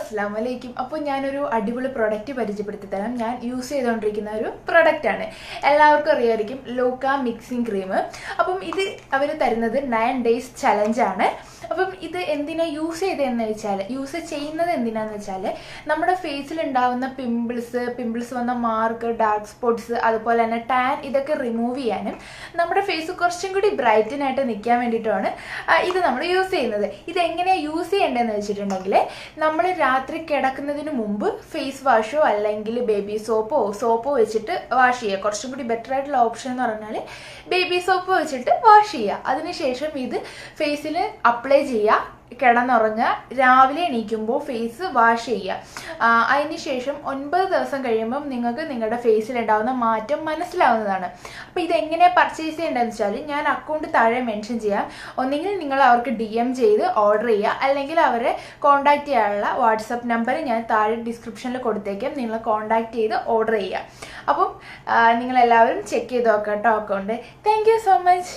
അസ്സലാമലൈക്കും. അപ്പോൾ ഞാനൊരു അടിപൊളി പ്രൊഡക്റ്റ് പരിചയപ്പെടുത്തി തരാം. ഞാൻ യൂസ് ചെയ്തുകൊണ്ടിരിക്കുന്ന ഒരു പ്രൊഡക്റ്റാണ്. എല്ലാവർക്കും അറിയാമായിരിക്കും, ലോക്ക മിക്സിംഗ് ക്രീം. അപ്പം ഇത് അവർ തരുന്നത് 9 days ചലഞ്ചാണ്. അപ്പം ഇത് എന്തിനാണ് യൂസ് ചെയ്യുന്നത് എന്തിനാന്ന് വെച്ചാൽ നമ്മുടെ ഫേസിൽ ഉണ്ടാവുന്ന പിമ്പിൾസ് വന്ന മാർക്ക്, ഡാർക്ക് സ്പോട്ട്സ്, അതുപോലെ തന്നെ ടാൻ, ഇതൊക്കെ റിമൂവ് ചെയ്യാനും നമ്മുടെ ഫേസ് കുറച്ചും കൂടി ബ്രൈറ്റനായിട്ട് നിൽക്കാൻ വേണ്ടിയിട്ടുമാണ് ഇത് നമ്മൾ യൂസ് ചെയ്യുന്നത്. ഇതെങ്ങനെയാണ് യൂസ് ചെയ്യേണ്ടതെന്ന് വെച്ചിട്ടുണ്ടെങ്കിൽ, നമ്മൾ രാത്രി കിടക്കുന്നതിന് മുമ്പ് ഫേസ് വാഷോ അല്ലെങ്കിൽ ബേബി സോപ്പോ വെച്ചിട്ട് വാഷ് ചെയ്യുക. കുറച്ചും കൂടി ബെറ്റർ ആയിട്ടുള്ള ഓപ്ഷൻ എന്ന് പറഞ്ഞാൽ ബേബി സോപ്പ് വെച്ചിട്ട് വാഷ് ചെയ്യുക. അതിനുശേഷം ഇത് ഫേസിൽ അപ്ലൈ ചെയ്യുക, കിടന്നുറങ്ങുക, രാവിലെ എണീക്കുമ്പോൾ ഫേസ് വാഷ് ചെയ്യുക. അതിനുശേഷം 9 ദിവസം കഴിയുമ്പം നിങ്ങൾക്ക് നിങ്ങളുടെ ഫേസിലുണ്ടാകുന്ന മാറ്റം മനസ്സിലാവുന്നതാണ്. അപ്പോൾ ഇതെങ്ങനെ പർച്ചേസ് ചെയ്യേണ്ടതെന്ന് വെച്ചാൽ, ഞാൻ അക്കൗണ്ട് താഴെ മെൻഷൻ ചെയ്യാം. ഒന്നുകിൽ നിങ്ങൾ അവർക്ക് DM ചെയ്ത് ഓർഡർ ചെയ്യുക, അല്ലെങ്കിൽ അവരെ കോൺടാക്ട് ചെയ്യാനുള്ള വാട്സപ്പ് നമ്പർ ഞാൻ താഴെ ഡിസ്ക്രിപ്ഷനിൽ കൊടുത്തേക്കാം. നിങ്ങൾ കോൺടാക്ട് ചെയ്ത് ഓർഡർ ചെയ്യുക. അപ്പം നിങ്ങളെല്ലാവരും ചെക്ക് ചെയ്ത് നോക്കാം കേട്ടോ account. Thank you so much.